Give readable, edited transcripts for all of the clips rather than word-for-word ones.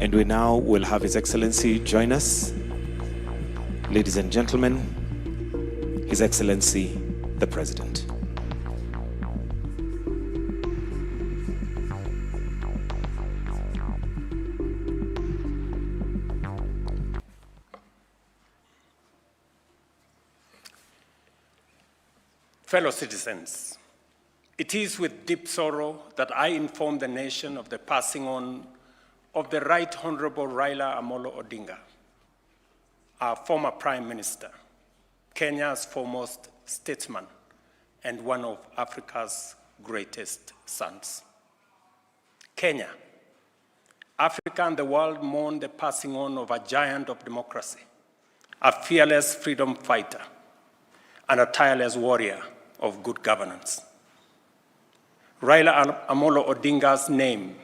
And we now will have His Excellency join us. Ladies and gentlemen, His Excellency, the President. Fellow citizens, it is with deep sorrow that I inform the nation of the passing on of the Right Honorable Raila Odinga, our former Prime Minister, Kenya's foremost statesman, and one of Africa's greatest sons. Kenya, Africa and the world mourn the passing on of a giant of democracy, a fearless freedom fighter, and a tireless warrior of good governance. Raila Odinga's name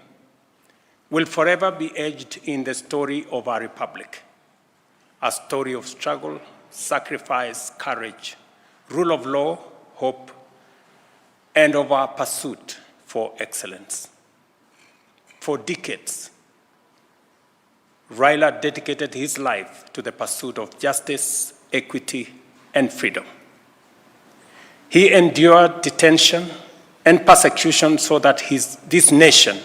will forever be etched in the story of our republic, a story of struggle, sacrifice, courage, rule of law, hope, and of our pursuit for excellence. For decades, Raila dedicated his life to the pursuit of justice, equity, and freedom. He endured detention and persecution so that this nation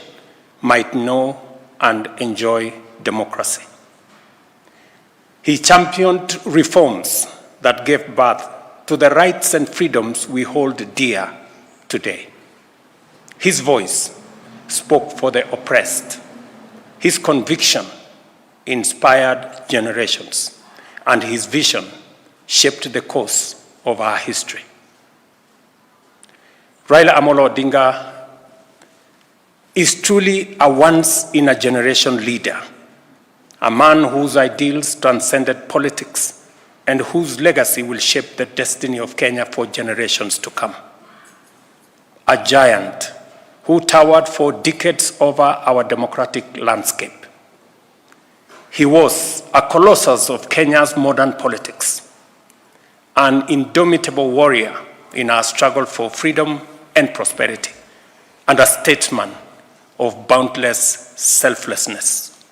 might know and enjoy democracy. He championed reforms that gave birth to the rights and freedoms we hold dear today. His voice spoke for the oppressed. His conviction inspired generations, and his vision shaped the course of our history. Raila Odinga is truly a once-in-a-generation leader, a man whose ideals transcended politics and whose legacy will shape the destiny of Kenya for generations to come. A giant who towered for decades over our democratic landscape. He was a colossus of Kenya's modern politics, an indomitable warrior in our struggle for freedom and prosperity, and a statesman of boundless selflessness.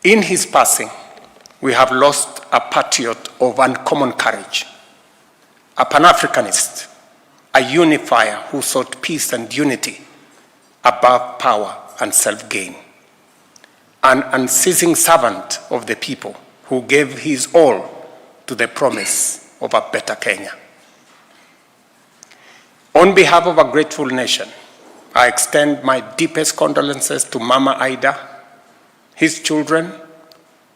In his passing, we have lost a patriot of uncommon courage, a Pan-Africanist, a unifier who sought peace and unity above power and self-gain, an unceasing servant of the people who gave his all to the promise of a better Kenya. On behalf of a grateful nation, I extend my deepest condolences to Mama Ida, his children,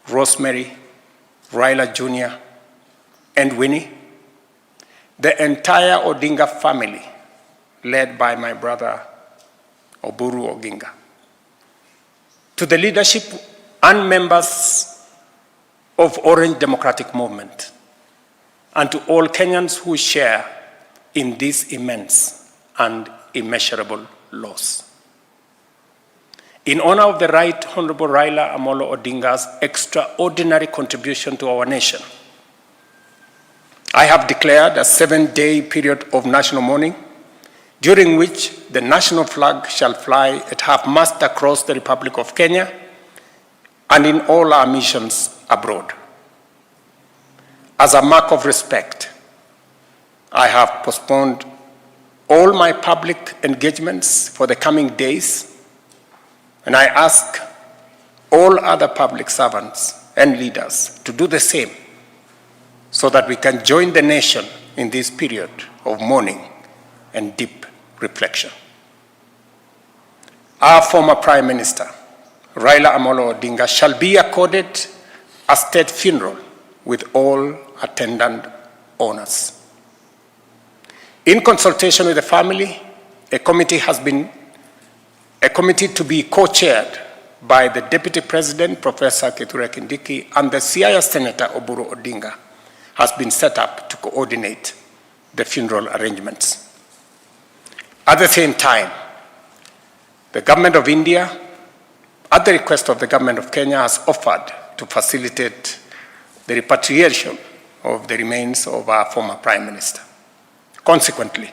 Rosemary, Raila Jr., and Winnie, the entire Odinga family, led by my brother, Oburu Oginga, to the leadership and members of Orange Democratic Movement, and to all Kenyans who share in this immense and immeasurable loss. In honor of the Right Honorable Raila Odinga's extraordinary contribution to our nation, I have declared a 7-day period of national mourning, during which the national flag shall fly at half-mast across the Republic of Kenya and in all our missions abroad. As a mark of respect, I have postponed all my public engagements for the coming days, and I ask all other public servants and leaders to do the same so that we can join the nation in this period of mourning and deep reflection. Our former Prime Minister, Raila Odinga, shall be accorded a state funeral with all attendant honors. In consultation with the family, a committee to be co-chaired by the Deputy President, Professor Kithure Kindiki, and the Siaya Senator, Oburu Odinga, has been set up to coordinate the funeral arrangements. At the same time, the Government of India, at the request of the Government of Kenya, has offered to facilitate the repatriation of the remains of our former Prime Minister. Consequently,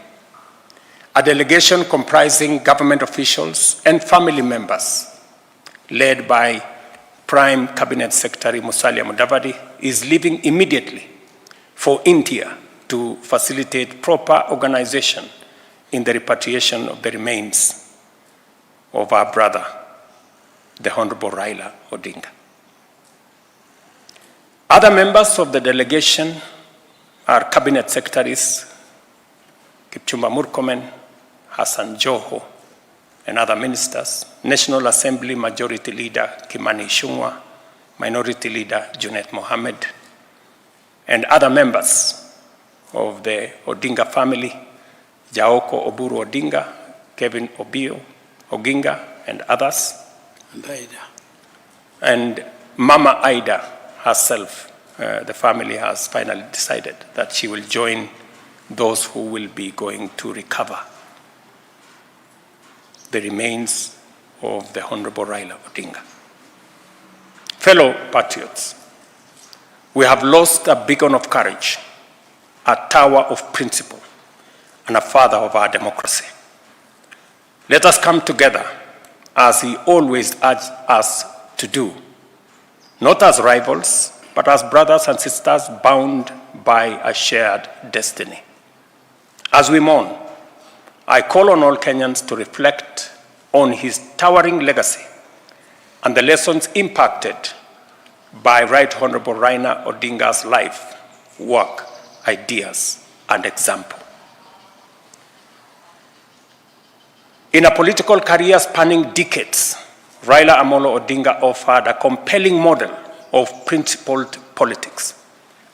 a delegation comprising government officials and family members led by Prime Cabinet Secretary Musalia Mudavadi, is leaving immediately for India to facilitate proper organization in the repatriation of the remains of our brother, the Honorable Raila Odinga. Other members of the delegation are Cabinet Secretaries Kipchumba Murkomen, Hassan Joho, and other ministers, National Assembly Majority Leader Kimani Ichung'wah, Minority Leader Junet Mohammed, and other members of the Odinga family, Jaoko Oburu Odinga, Kevin Obio Oginga, and others. And Ida. And Mama Ida herself, the family has finally decided that she will join those who will be going to recover the remains of the Honorable Raila Odinga. Fellow patriots, we have lost a beacon of courage, a tower of principle, and a father of our democracy. Let us come together as he always urged us to do, not as rivals, but as brothers and sisters bound by a shared destiny. As we mourn, I call on all Kenyans to reflect on his towering legacy and the lessons impacted by Right Honorable Raila Odinga's life, work, ideas, and example. In a political career spanning decades, Raila Amolo Odinga offered a compelling model of principled politics.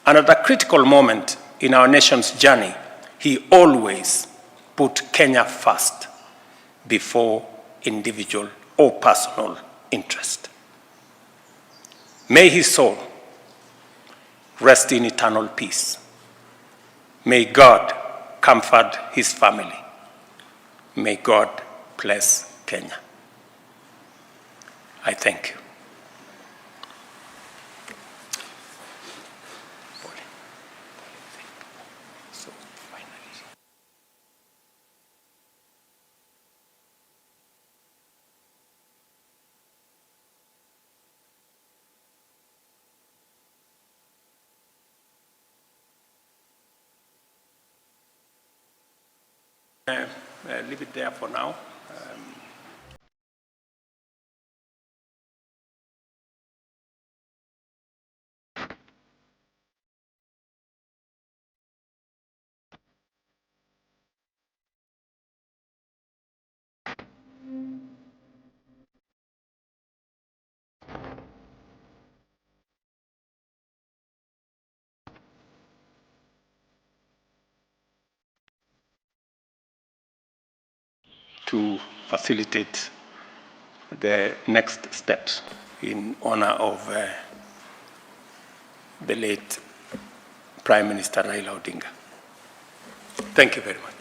And at a critical moment in our nation's journey, he always put Kenya first before individual or personal interest. May his soul rest in eternal peace. May God comfort his family. May God bless Kenya. I thank you. Leave it there for now. To facilitate the next steps in honor of the late Prime Minister Raila Odinga. Thank you very much.